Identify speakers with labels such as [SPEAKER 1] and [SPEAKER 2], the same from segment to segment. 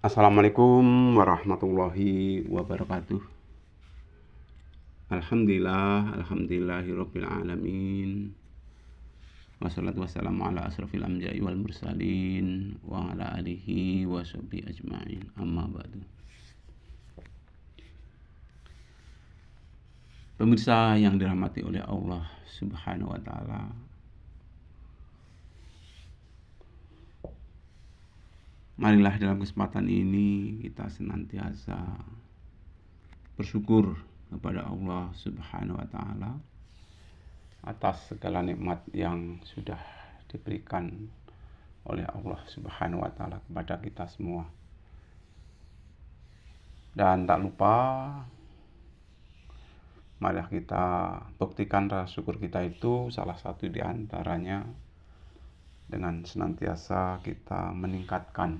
[SPEAKER 1] Assalamualaikum warahmatullahi wabarakatuh. Alhamdulillahirabbil alamin. Wassalatu wassalamu ala asrofil anbiya'i wal mursalin wa ala alihi wa sahbihi ajma'in. Amma ba'du. Pemirsa yang dirahmati oleh Allah Subhanahu wa taala. Marilah dalam kesempatan ini kita senantiasa bersyukur kepada Allah Subhanahu wa taala atas segala nikmat yang sudah diberikan oleh Allah Subhanahu wa taala kepada kita semua. Dan tak lupa marilah kita buktikan rasa syukur kita itu salah satu di antaranya dengan senantiasa kita meningkatkan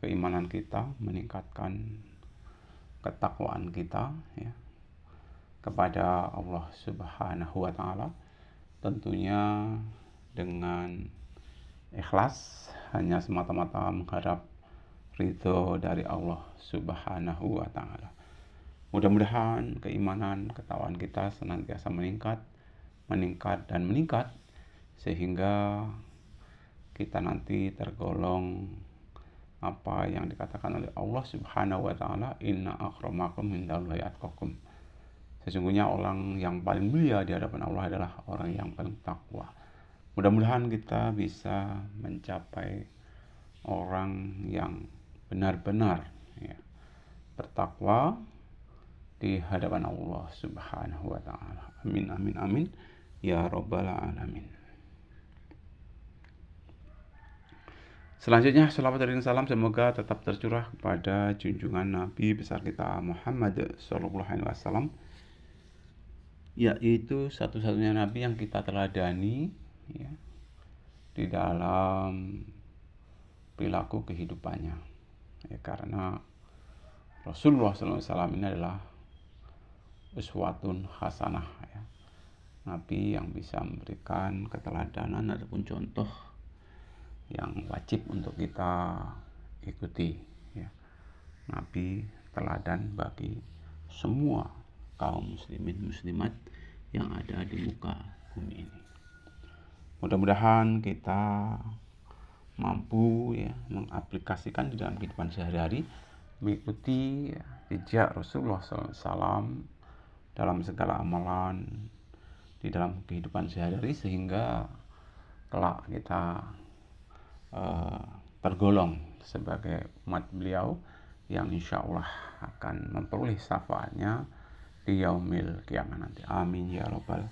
[SPEAKER 1] keimanan kita, meningkatkan ketakwaan kita ya, kepada Allah Subhanahu wa taala, tentunya dengan ikhlas hanya semata-mata mengharap ridho dari Allah Subhanahu wa taala. Mudah-mudahan keimanan, ketakwaan kita senantiasa meningkat dan meningkat sehingga kita nanti tergolong apa yang dikatakan oleh Allah Subhanahu wa taala, inna akramakum indallahi atqakum. Sesungguhnya orang yang paling mulia di hadapan Allah adalah orang yang paling takwa. Mudah-mudahan kita bisa mencapai orang yang benar-benar ya, bertakwa di hadapan Allah Subhanahu wa taala. Amin amin amin ya rabbal alamin. Selanjutnya, salawat dan salam semoga tetap tercurah kepada junjungan Nabi besar kita Muhammad SAW, yaitu satu-satunya Nabi yang kita teladani ya, di dalam perilaku kehidupannya ya, karena Rasulullah SAW ini adalah uswatun hasanah ya, Nabi yang bisa memberikan keteladanan ataupun contoh yang wajib untuk kita ikuti ya. Nabi teladan bagi semua kaum muslimin muslimat yang ada di muka bumi ini. Mudah-mudahan kita mampu ya mengaplikasikan di dalam kehidupan sehari-hari, mengikuti ya, jejak Rasulullah SAW dalam segala amalan di dalam kehidupan sehari-hari, sehingga kelak kita tergolong sebagai umat beliau yang insya Allah akan memperoleh syafaatnya di yaumil kiamat nanti. Amin ya rabbal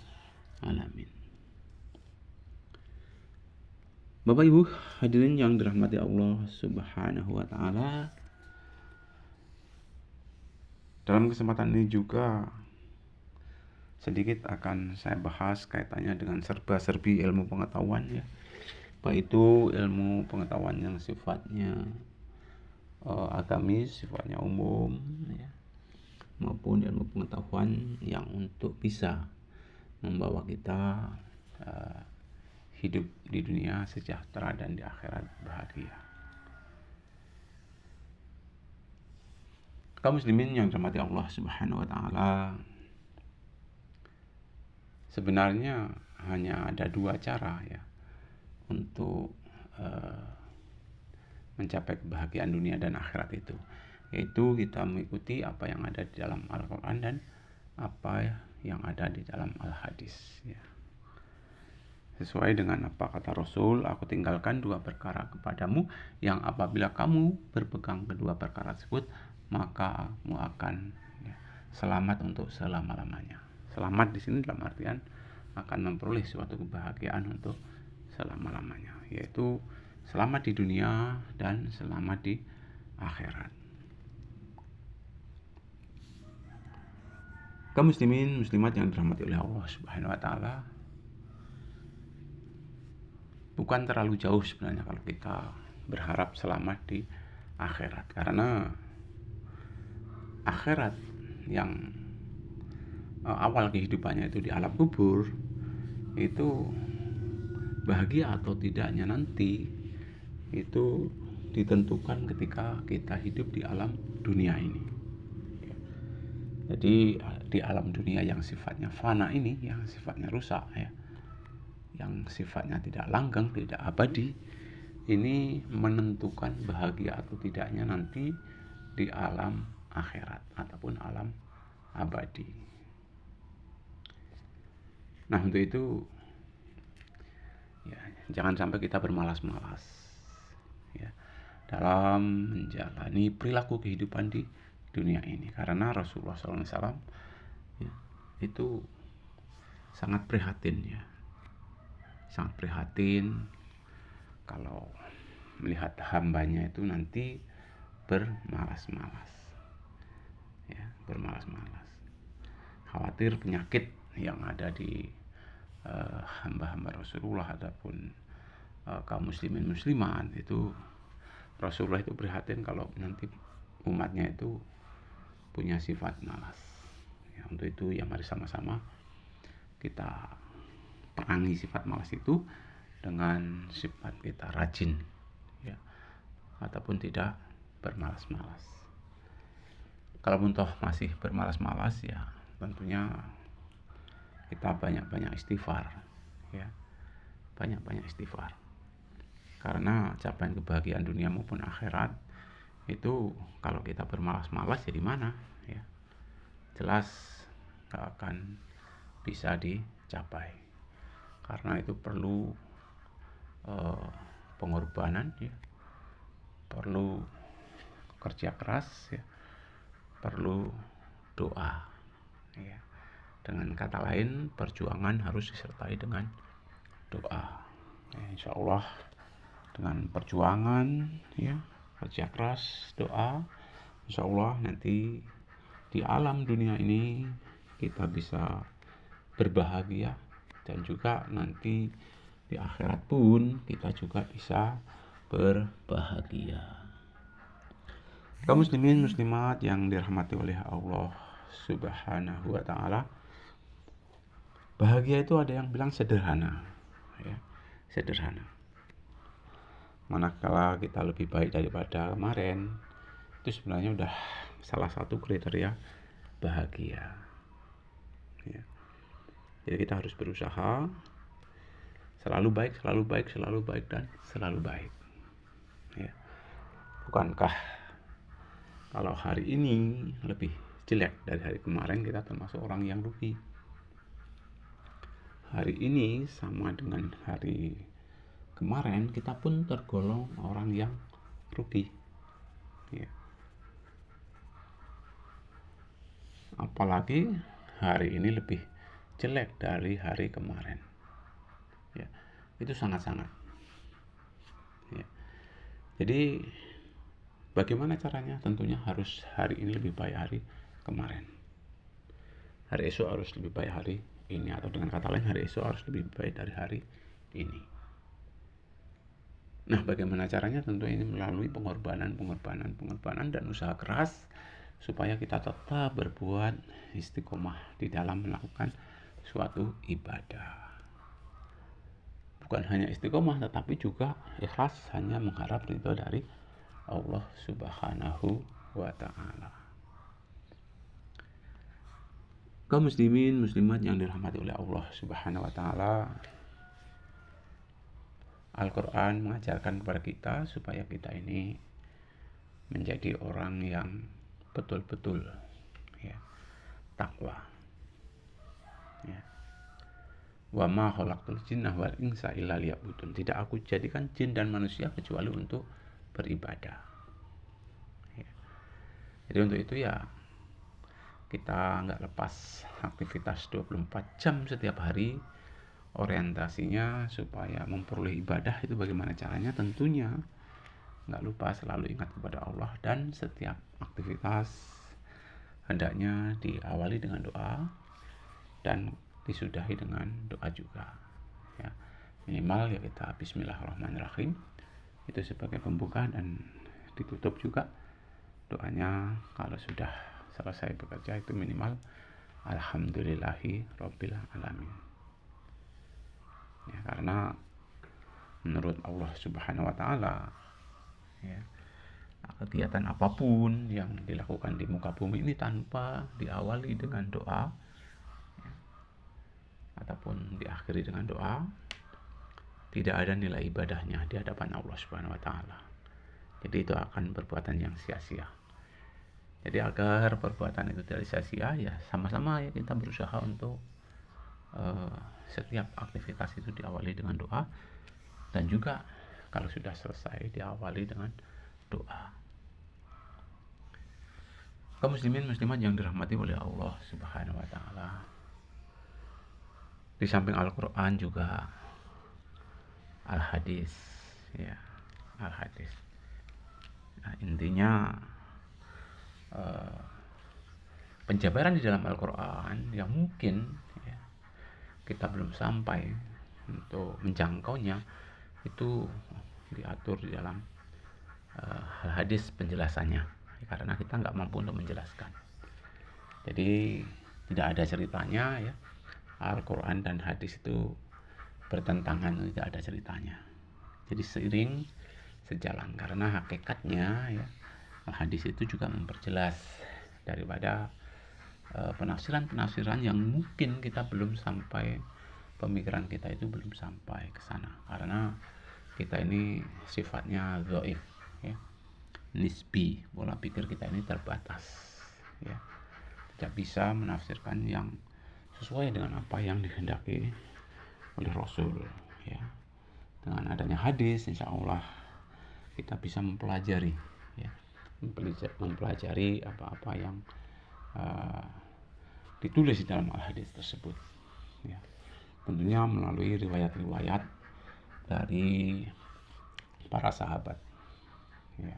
[SPEAKER 1] alamin. Bapak Ibu hadirin yang dirahmati Allah Subhanahu wa taala, dalam kesempatan ini juga sedikit akan saya bahas kaitannya dengan serba-serbi ilmu pengetahuan ya, baik itu ilmu pengetahuan yang sifatnya agamis, sifatnya umum ya, maupun ilmu pengetahuan yang untuk bisa membawa kita hidup di dunia sejahtera dan di akhirat bahagia. Kaum muslimin yang dirahmati Allah Subhanahu wa taala, sebenarnya hanya ada dua cara ya untuk mencapai kebahagiaan dunia dan akhirat itu, yaitu kita mengikuti apa yang ada di dalam Al-Quran dan apa yang ada di dalam Al-Hadis ya. Sesuai dengan apa kata Rasul, aku tinggalkan dua perkara kepadamu yang apabila kamu berpegang kedua perkara tersebut, maka kamu akan ya, selamat untuk selama-lamanya. Selamat di sini dalam artian akan memperoleh suatu kebahagiaan untuk selama-lamanya, yaitu selamat di dunia dan selamat di akhirat. Kaum muslimin muslimat yang dirahmati oleh Allah Subhanahu wa taala, bukan terlalu jauh sebenarnya kalau kita berharap selamat di akhirat, karena akhirat yang awal kehidupannya itu di alam kubur, itu bahagia atau tidaknya nanti itu ditentukan ketika kita hidup di alam dunia ini. Jadi di alam dunia yang sifatnya fana ini, yang sifatnya rusak ya, yang sifatnya tidak langgeng, tidak abadi, ini menentukan bahagia atau tidaknya nanti di alam akhirat ataupun alam abadi. Nah, untuk itu ya, jangan sampai kita bermalas-malas ya dalam menjalani perilaku kehidupan di dunia ini, karena Rasulullah SAW ya, itu sangat prihatin ya, sangat prihatin kalau melihat hambanya itu nanti bermalas-malas ya, bermalas-malas, khawatir penyakit yang ada di hamba-hamba Rasulullah ataupun kaum muslimin muslimat itu, Rasulullah itu prihatin kalau nanti umatnya itu punya sifat malas ya. Untuk itu ya mari sama-sama kita perangi sifat malas itu dengan sifat kita rajin ya, ataupun tidak bermalas-malas. Kalau toh masih bermalas-malas ya tentunya kita banyak-banyak istighfar ya, banyak-banyak istighfar, karena capaian kebahagiaan dunia maupun akhirat itu kalau kita bermalas-malas ya di mana ya, jelas gak akan bisa dicapai, karena itu perlu pengorbanan ya, perlu kerja keras ya, perlu doa ya. Dengan kata lain, perjuangan harus disertai dengan doa ya, insya Allah dengan perjuangan ya, kerja keras, doa, insya Allah nanti di alam dunia ini kita bisa berbahagia, dan juga nanti di akhirat pun kita juga bisa berbahagia. Kaum muslimin muslimat yang dirahmati oleh Allah Subhanahu wa ta'ala, bahagia itu ada yang bilang sederhana ya, sederhana. Manakala kita lebih baik daripada kemarin, itu sebenarnya udah salah satu kriteria bahagia ya. Jadi kita harus berusaha selalu baik, selalu baik, selalu baik, dan selalu baik ya. Bukankah kalau hari ini lebih jelek dari hari kemarin, kita termasuk orang yang rugi? Hari ini sama dengan hari kemarin, kita pun tergolong orang yang rugi ya. Apalagi hari ini lebih jelek dari hari kemarin ya, itu sangat-sangat ya. Jadi bagaimana caranya? Tentunya harus hari ini lebih baik hari kemarin, hari esok harus lebih baik hari ini, atau dengan kata lain hari esok harus lebih baik dari hari ini. Nah, bagaimana caranya? Tentu ini melalui pengorbanan dan usaha keras supaya kita tetap berbuat istiqomah di dalam melakukan suatu ibadah. Bukan hanya istiqomah, tetapi juga ikhlas hanya mengharap ridho dari Allah Subhanahu wa ta'ala. Kaum muslimin muslimat yang dirahmati oleh Allah Subhanahu wa ta'ala, Al-Quran mengajarkan kepada kita supaya kita ini menjadi orang yang betul-betul ya, takwa ya. Wa ma khalaqtul jinna wal insa illa liya'budun. Tidak aku jadikan jin dan manusia kecuali untuk beribadah ya. Jadi untuk itu ya kita nggak lepas aktivitas 24 jam setiap hari. Orientasinya supaya memperoleh ibadah itu bagaimana caranya? Tentunya nggak lupa selalu ingat kepada Allah, dan setiap aktivitas hendaknya diawali dengan doa dan disudahi dengan doa juga ya. Minimal ya kita Bismillahirrahmanirrahim itu sebagai pembuka, dan ditutup juga doanya kalau sudah selesai bekerja itu minimal Alhamdulillahi Rabbil Alamin ya, karena menurut Allah Subhanahu wa ta'ala ya. Kegiatan apapun yang dilakukan di muka bumi ini tanpa diawali dengan doa, ya, ataupun diakhiri dengan doa, tidak ada nilai ibadahnya di hadapan Allah Subhanahu wa taala. Jadi itu akan perbuatan yang sia-sia. Jadi agar perbuatan itu tidak sia-sia, ya sama-sama ya kita berusaha untuk setiap aktivitas itu diawali dengan doa, dan juga kalau sudah selesai diawali dengan doa. Kaum muslimin muslimat yang dirahmati oleh Allah Subhanahu wa taala, di samping Al-Qur'an juga Al-Hadis, ya, Al-Hadis. Nah, intinya penjabaran di dalam Al-Quran yang mungkin ya, kita belum sampai untuk menjangkaunya, itu diatur di dalam hadis penjelasannya, karena kita nggak mampu untuk menjelaskan. Jadi tidak ada ceritanya ya, Al-Quran dan hadis itu bertentangan, tidak ada ceritanya. Jadi seiring sejalan, karena hakikatnya ya, hadis itu juga memperjelas daripada penafsiran-penafsiran yang mungkin kita belum sampai, pemikiran kita itu belum sampai ke sana, karena kita ini sifatnya dhaif ya, nisbi, pola pikir kita ini terbatas ya, tidak bisa menafsirkan yang sesuai dengan apa yang dikehendaki oleh Rasul ya. Dengan adanya hadis, insya Allah kita bisa mempelajari ya, mempelajari apa-apa yang ditulis di dalam al-hadis tersebut ya. Tentunya melalui riwayat-riwayat dari para sahabat ya,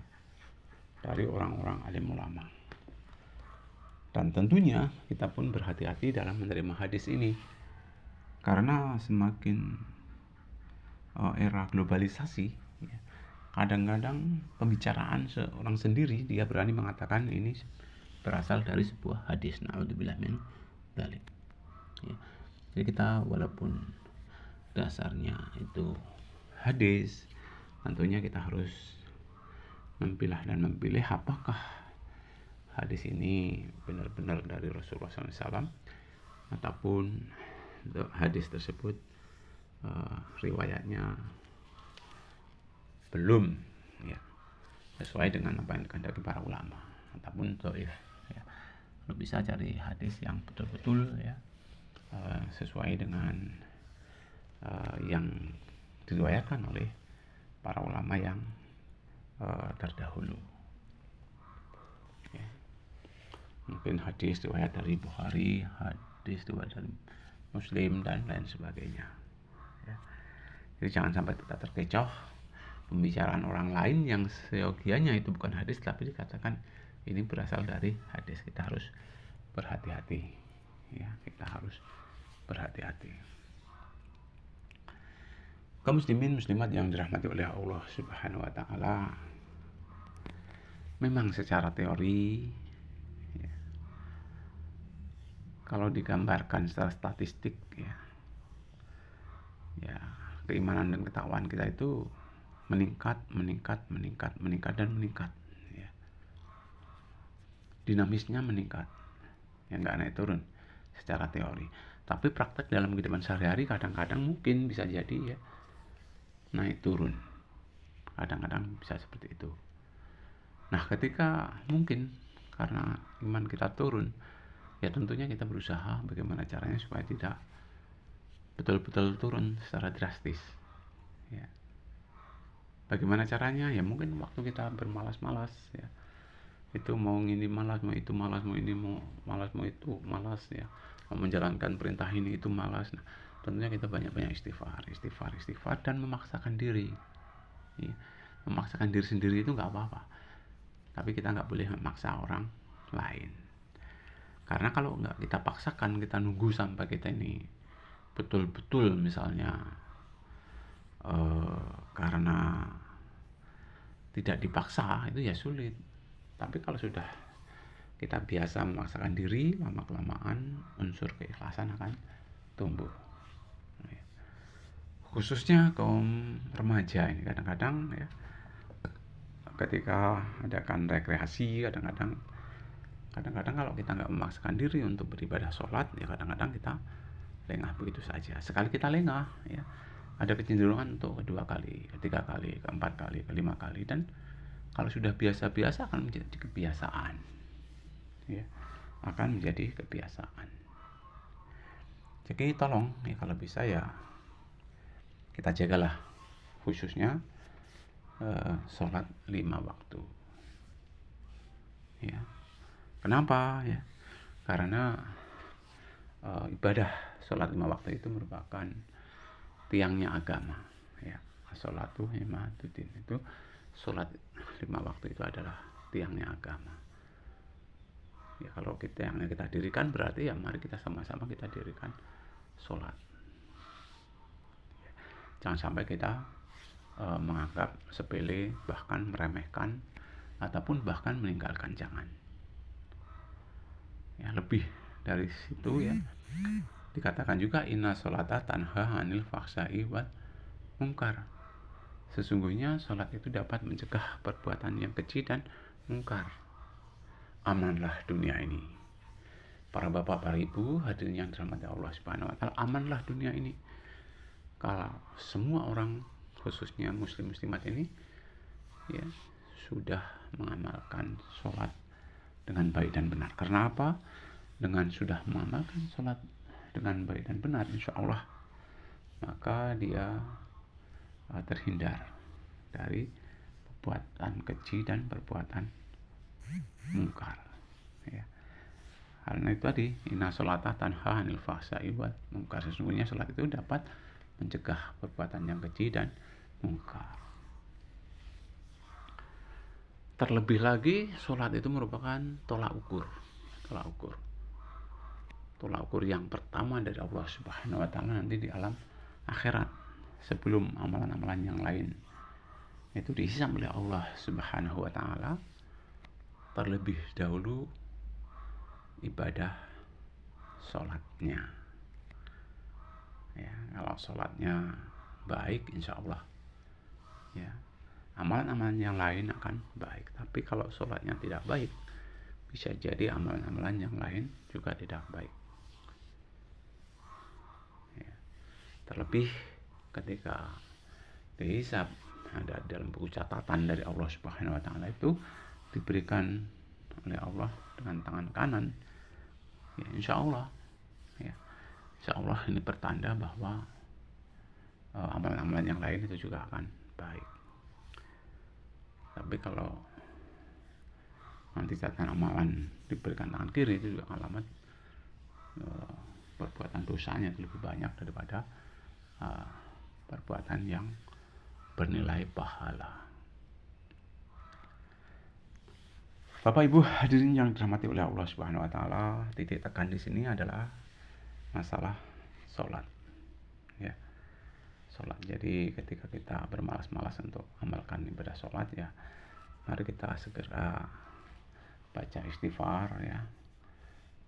[SPEAKER 1] dari orang-orang alim ulama. Dan tentunya kita pun berhati-hati dalam menerima hadis ini, karena semakin era globalisasi ya, kadang-kadang pembicaraan seorang sendiri dia berani mengatakan ini berasal dari sebuah hadis. Na'udzubillah min dzalik ya. Jadi kita walaupun dasarnya itu hadis, tentunya kita harus memilah dan memilih apakah hadis ini benar-benar dari Rasulullah SAW, ataupun hadis tersebut riwayatnya belum ya sesuai dengan apa yang dikehendaki para ulama, ataupun dhaif ya. Kalau bisa cari hadis yang betul-betul ya sesuai dengan yang diriwayatkan oleh para ulama yang terdahulu ya. Mungkin hadis riwayat dari Bukhari, hadis riwayat dari Muslim, dan lain sebagainya ya. Jadi jangan sampai kita terkecoh pembicaraan orang lain yang seyogianya itu bukan hadis, tapi dikatakan ini berasal dari hadis. Kita harus berhati-hati ya, kita harus berhati-hati. Kaum muslimin muslimat yang dirahmati oleh Allah Subhanahu wa taala, memang secara teori ya, kalau digambarkan secara statistik ya, keimanan dan ketakwaan kita itu meningkat dan meningkat ya. Dinamisnya meningkat ya, nggak naik turun secara teori. Tapi praktek dalam kehidupan sehari-hari kadang-kadang mungkin bisa jadi ya naik turun, kadang-kadang bisa seperti itu. Nah, ketika mungkin karena iman kita turun, ya tentunya kita berusaha bagaimana caranya supaya tidak betul-betul turun secara drastis ya. Bagaimana caranya? Ya mungkin waktu kita bermalas-malas ya, itu mau ini malas, mau itu malas, mau ini mau malas, mau itu malas ya, mau menjalankan perintah ini itu malas. Nah, tentunya kita banyak-banyak istighfar dan memaksakan diri ya. Memaksakan diri sendiri itu nggak apa-apa, tapi kita nggak boleh memaksa orang lain, karena kalau nggak kita paksakan, kita nunggu sampai kita ini betul-betul misalnya karena tidak dipaksa, itu ya sulit. Tapi kalau sudah kita biasa memaksakan diri, lama-kelamaan unsur keikhlasan akan tumbuh. Khususnya kaum remaja ini kadang-kadang ya ketika adakan rekreasi, kadang-kadang kalau kita nggak memaksakan diri untuk beribadah sholat, ya kadang-kadang kita lengah begitu saja. Sekali kita lengah, ya ada kecenderungan untuk kedua kali, ketiga kali, keempat kali, kelima kali, dan kalau sudah biasa-biasa akan menjadi kebiasaan, ya akan menjadi kebiasaan. Jadi tolong ya kalau bisa ya kita jagalah khususnya sholat 5 waktu. Ya, kenapa ya? Karena ibadah sholat 5 waktu itu merupakan tiangnya agama. Ya, sholatu imaduddin, itu sholat 5 waktu itu adalah tiangnya agama. Ya, kalau yang kita dirikan berarti ya mari kita sama-sama kita dirikan sholat. Jangan sampai kita menganggap sepele, bahkan meremehkan, ataupun bahkan meninggalkan, jangan. Ya, lebih dari situ ya dikatakan juga inna sholata tanha anil fahsya'i wal munkar. Sesungguhnya sholat itu dapat mencegah perbuatan yang keji dan mungkar. Amanlah dunia ini. Para bapak, para ibu, hadirin yang dirahmati Allah Subhanahu wa taala, amanlah dunia ini. Kalau semua orang, khususnya muslim-muslimat ini ya sudah mengamalkan sholat dengan baik dan benar. Karena apa? Dengan sudah mengamalkan sholat dengan baik dan benar, insya Allah maka dia terhindar dari perbuatan keji dan perbuatan mungkar. Ya. Karena itu tadi, inna sholata tanha anil fahsya'i wal munkar. Sesungguhnya sholat itu dapat mencegah perbuatan yang keji dan mungkar. Terlebih lagi, sholat itu merupakan tolak ukur. Tolak ukur yang pertama dari Allah Subhanahu wa taala nanti di alam akhirat, sebelum amalan-amalan yang lain itu dihisab oleh Allah Subhanahu wa taala. Terlebih dahulu ibadah sholatnya. Ya, kalau sholatnya baik, insya Allah ya amalan-amalan yang lain akan baik. Tapi kalau sholatnya tidak baik, bisa jadi amalan-amalan yang lain juga tidak baik. Ya. Terlebih ketika dihisab, ada dalam buku catatan dari Allah Subhanahu wa taala itu diberikan oleh Allah dengan tangan kanan. Ya, insya Allah ini pertanda bahwa amalan-amalan yang lain itu juga akan baik. Tapi kalau nanti catatan amalan diberikan tangan kiri, itu juga alamat perbuatan dosanya itu lebih banyak daripada perbuatan yang bernilai pahala. Bapak Ibu hadirin yang dirahmati oleh Allah Subhanahu wa taala, titik tekan di sini adalah masalah sholat. Ya. Sholat. Jadi ketika kita bermalas-malas untuk amalkan ibadah sholat, ya mari kita segera baca istighfar, ya.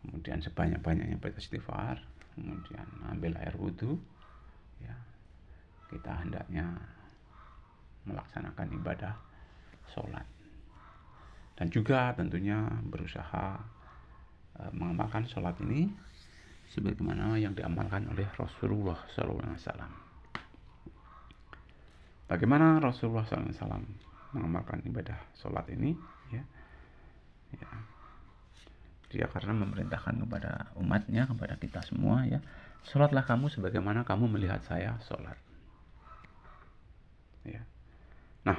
[SPEAKER 1] Kemudian sebanyak-banyaknya baca istighfar, kemudian ambil air wudhu, ya. Kita hendaknya melaksanakan ibadah sholat. Dan juga tentunya berusaha mengamalkan sholat ini sebagaimana yang diamalkan oleh Rasulullah SAW. Bagaimana Rasulullah SAW mengamalkan ibadah sholat ini? Ya. Dia karena memerintahkan kepada umatnya, kepada kita semua, ya, sholatlah kamu sebagaimana kamu melihat saya sholat. Ya. Nah,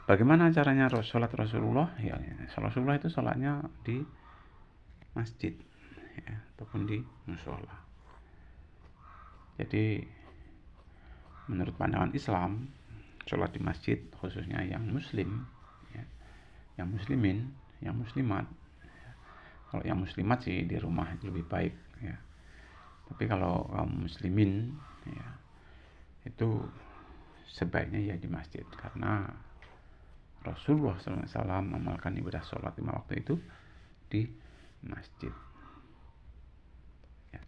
[SPEAKER 1] bagaimana caranya sholat Rasulullah? Ya, Rasulullah itu sholatnya di masjid, ya, ataupun di musola. Jadi menurut pandangan Islam, sholat di masjid khususnya yang muslim, ya, yang muslimin, yang muslimat. Ya. Kalau yang muslimat sih di rumah itu lebih baik, ya. Tapi kalau kaum muslimin, ya, itu sebaiknya ya di masjid, karena Rasulullah SAW mengamalkan ibadah sholat 5 waktu itu di masjid. Ya.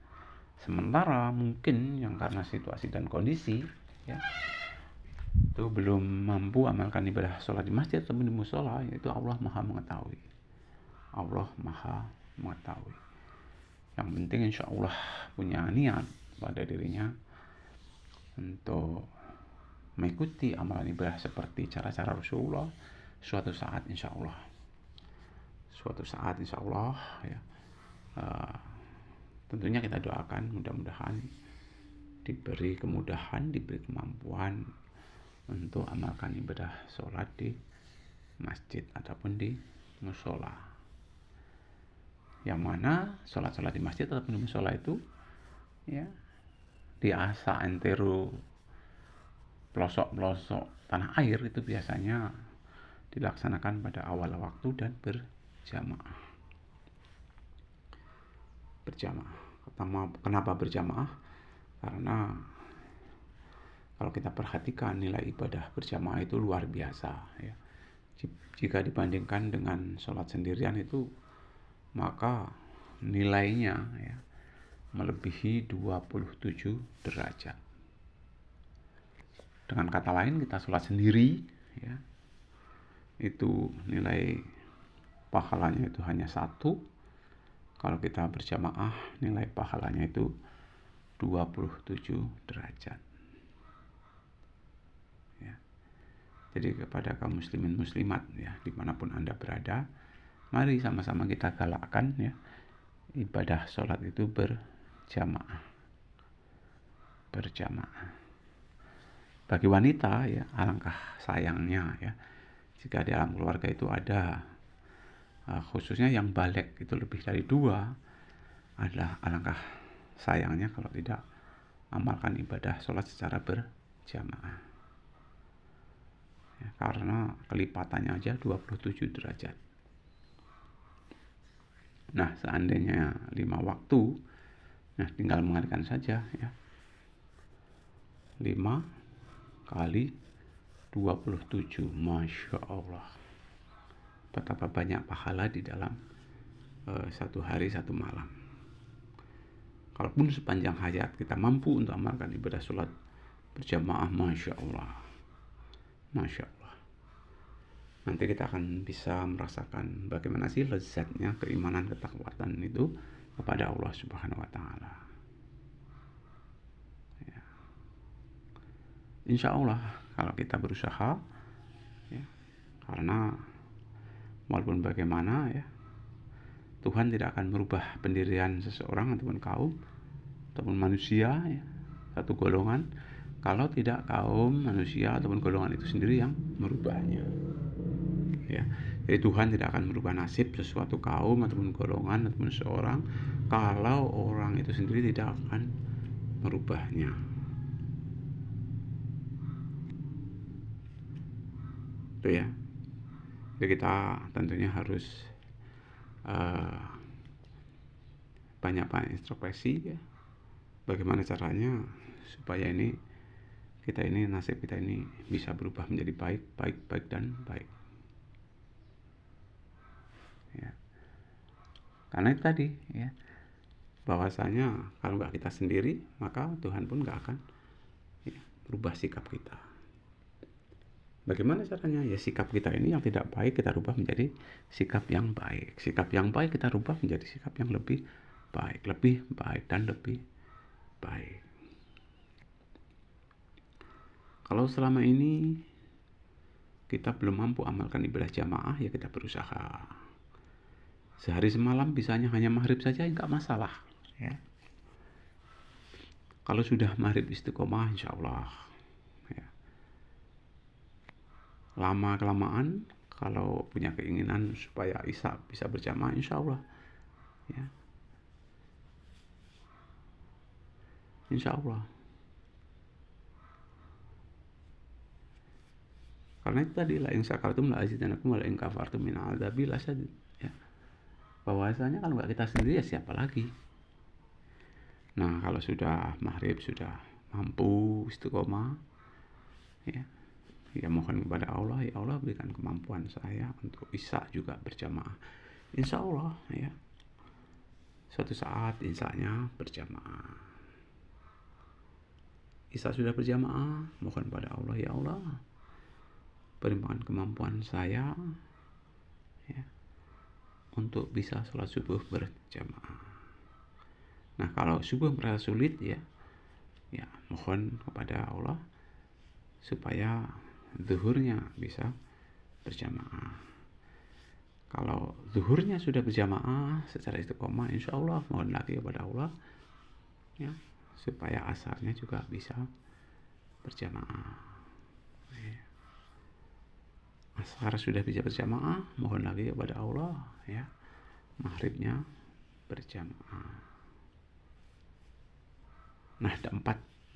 [SPEAKER 1] Sementara mungkin yang karena situasi dan kondisi, ya, itu belum mampu amalkan ibadah sholat di masjid atau di musola, itu Allah maha mengetahui. Allah maha mengetahui. Yang penting insya Allah punya niat pada dirinya untuk mengikuti amalan ibadah seperti cara-cara Rasulullah. Suatu saat insya Allah ya, tentunya kita doakan mudah-mudahan diberi kemudahan, diberi kemampuan untuk amalkan ibadah sholat di masjid ataupun di musola. Yang mana sholat-sholat di masjid ataupun di musola itu ya di asa antero pelosok-pelosok tanah air itu biasanya dilaksanakan pada awal waktu dan berjamaah. Kenapa berjamaah? Karena kalau kita perhatikan nilai ibadah berjamaah itu luar biasa ya. Jika dibandingkan dengan sholat sendirian itu, maka nilainya ya melebihi 27 derajat. Dengan kata lain, kita sholat sendiri ya, itu nilai pahalanya itu hanya 1. Kalau kita berjamaah, nilai pahalanya itu 27 derajat ya. Jadi kepada kaum muslimin muslimat ya, dimanapun Anda berada, mari sama-sama kita galakkan ya, ibadah sholat itu berjamaah. Bagi wanita ya, alangkah sayangnya ya, jika di alam keluarga itu ada khususnya yang balik itu lebih dari 2, adalah alangkah sayangnya kalau tidak amalkan ibadah sholat secara berjamaah ya, karena kelipatannya aja 27 derajat. Nah, seandainya 5 waktu, nah tinggal mengalihkan saja ya, 5 kali 27, Masya Allah, betapa banyak pahala di dalam 1 hari 1 malam. Kalaupun sepanjang hayat kita mampu untuk amalkan ibadah sholat berjamaah, Masya Allah, nanti kita akan bisa merasakan bagaimana sih lezatnya keimanan, ketakwaan itu kepada Allah Subhanahu wa Ta'ala ya. Insya Allah kalau kita berusaha ya, karena walaupun bagaimana ya, Tuhan tidak akan merubah pendirian seseorang ataupun kaum ataupun manusia ya, satu golongan, kalau tidak kaum manusia ataupun golongan itu sendiri yang merubahnya ya. Jadi Tuhan tidak akan merubah nasib sesuatu kaum ataupun golongan ataupun seseorang kalau orang itu sendiri tidak akan merubahnya. Itu ya. Jadi kita tentunya harus banyak-banyak introspeksi ya. Bagaimana caranya supaya nasib kita ini bisa berubah menjadi baik dan baik. Ya. Karena itu tadi ya, bahwasanya kalau nggak kita sendiri, maka Tuhan pun nggak akan ya, berubah sikap kita. Bagaimana caranya? Ya sikap kita ini yang tidak baik kita rubah menjadi sikap yang baik. Sikap yang baik kita rubah menjadi sikap yang lebih baik dan lebih baik. Kalau selama ini kita belum mampu amalkan ibadah jamaah, ya kita berusaha. Sehari semalam bisanya hanya maghrib saja, enggak masalah ya. Kalau sudah maghrib istiqomah, insya Allah ya. Lama kelamaan kalau punya keinginan supaya Isya bisa berjamaah, insya Allah ya, insya Allah. Karena itu tadi, la in syakartum la azidannakum wa la in kafartum min adzabi lasyadid ya. Bahwasanya kalau nggak kita sendiri ya siapa lagi. Nah kalau sudah maghrib sudah mampu istiqomah ya mohon kepada Allah, ya Allah berikan kemampuan saya untuk Isya juga berjamaah, insya Allah ya, suatu saat Isyanya berjamaah Isya sudah berjamaah, mohon pada Allah, ya Allah, berikan kemampuan saya ya, untuk bisa sholat subuh berjamaah. Nah, kalau subuh merasa sulit ya mohon kepada Allah supaya zuhurnya bisa berjamaah. Kalau zuhurnya sudah berjamaah secara istiqomah, insya Allah mohon lagi kepada Allah ya, supaya asarnya juga bisa berjamaah. Asar sudah bisa berjamaah, mohon lagi kepada Allah ya, maghribnya berjamaah. Nah, ada 4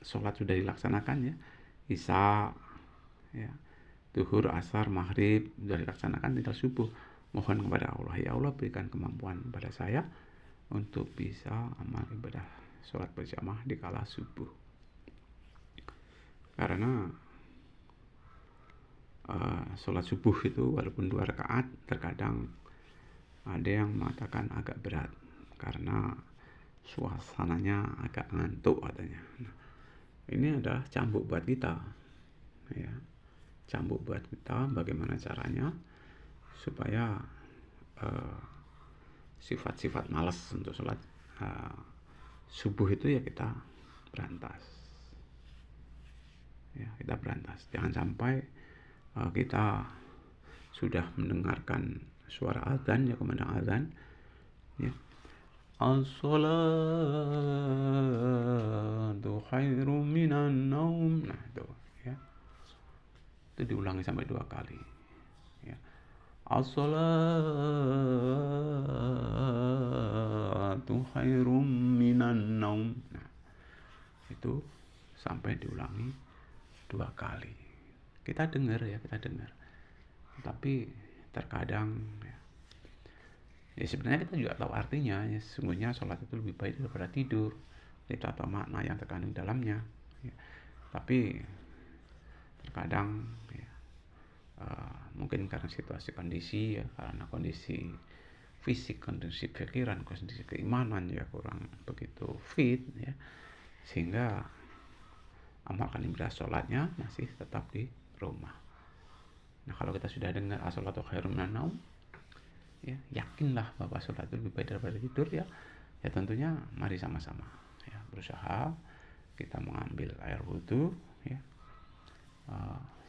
[SPEAKER 1] sholat sudah dilaksanakan ya, isya ya, zuhur, asar, maghrib sudah dilaksanakan, tinggal subuh. Mohon kepada Allah, ya Allah berikan kemampuan pada saya untuk bisa amal ibadah sholat berjamaah di kala subuh. Karena sholat subuh itu walaupun 2 rakaat, terkadang ada yang mengatakan agak berat karena suasananya agak ngantuk katanya. Nah, ini adalah cambuk buat kita ya, cambuk buat kita bagaimana caranya supaya sifat-sifat malas untuk sholat subuh itu ya kita berantas ya, kita berantas. Jangan sampai kita sudah mendengarkan suara azan ya, kumandang azan ya, as-salatu khairum minan naum. Nah itu ya, itu diulangi sampai 2 kali ya, as-salatu khairum minan naum. Nah itu sampai diulangi 2 kali. Kita dengar ya, tapi terkadang ya sebenarnya kita juga tahu artinya ya, sesungguhnya sholat itu lebih baik daripada tidur. Kita tahu makna yang terkandung dalamnya ya. Tapi terkadang ya, mungkin karena situasi kondisi ya, karena kondisi fisik, kondisi pikiran, kondisi keimanan ya kurang begitu fit ya, sehingga amalkan ibadah sholatnya masih tetap di rumah. Nah, kalau kita sudah dengar as-salatu khairum minan naum ya, yakinlah bahwa sholat itu lebih baik daripada tidur ya. Ya tentunya mari sama-sama ya berusaha kita mengambil air wudhu ya,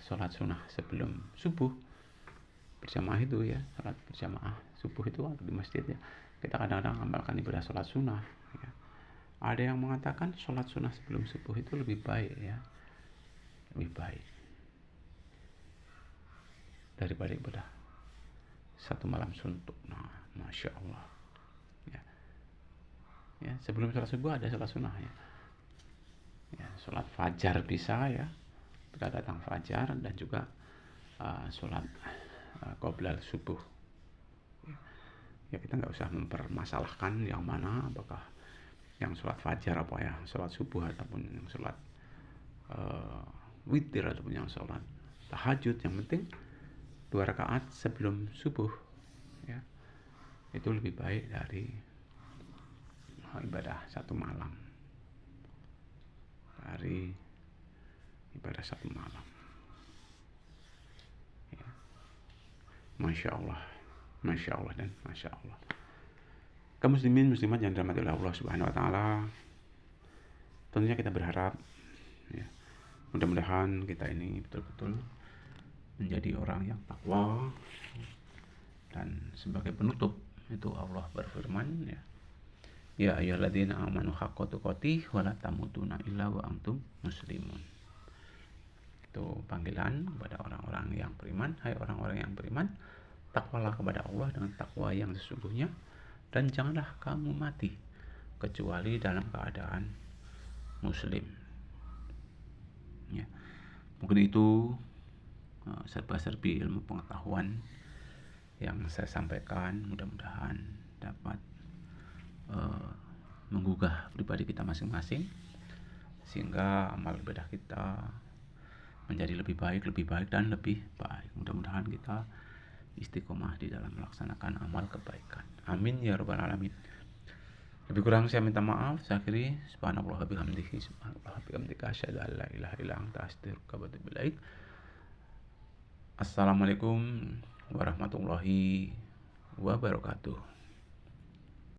[SPEAKER 1] sholat sunnah sebelum subuh berjamaah itu ya, sholat berjamaah subuh itu di masjid ya. Kita kadang-kadang amalkan ibadah sholat sunnah ya. Ada yang mengatakan sholat sunnah sebelum subuh itu lebih baik ya, lebih baik daripada ibadah 1 malam suntuk. Nah, masya Allah ya, sebelum sholat subuh ada sholat sunnah ya, sholat fajar bisa ya, kita datang fajar, dan juga sholat qoblal subuh ya. Kita nggak usah mempermasalahkan yang mana, apakah yang sholat fajar apa ya sholat subuh, ataupun yang sholat witir, ataupun yang sholat tahajud. Yang penting 2 rakaat sebelum subuh ya, itu lebih baik dari ibadah 1 malam, dari ibadah 1 malam ya. Masya Allah dan Masya Allah. Kaum muslimin muslimat yang dirahmati oleh Allah Subhanahu wa taala, tentunya kita berharap ya, mudah-mudahan kita ini betul-betul menjadi orang yang takwa. Dan sebagai penutup itu Allah berfirman ya ayyuhalladzina amanu haqqa tuqatih wa la tamutunna illa wa antum muslimun. Itu panggilan kepada orang-orang yang beriman. Hai orang-orang yang beriman, takwalah kepada Allah dengan takwa yang sesungguhnya, dan janganlah kamu mati kecuali dalam keadaan muslim ya. Mungkin itu serba-serbi ilmu pengetahuan yang saya sampaikan, mudah-mudahan dapat menggugah pribadi kita masing-masing, sehingga amal ibadah kita menjadi lebih baik dan lebih baik. Mudah-mudahan kita istiqomah di dalam melaksanakan amal kebaikan. Amin ya rabbal alamin. Lebih kurang saya minta maaf. Saya akhiri, subhanallah bihamdihi, subhanallah bihamdika, asyhadu an la ilaha illa anta, astaghfiruka wa atubu ilaik. Assalamualaikum warahmatullahi wabarakatuh.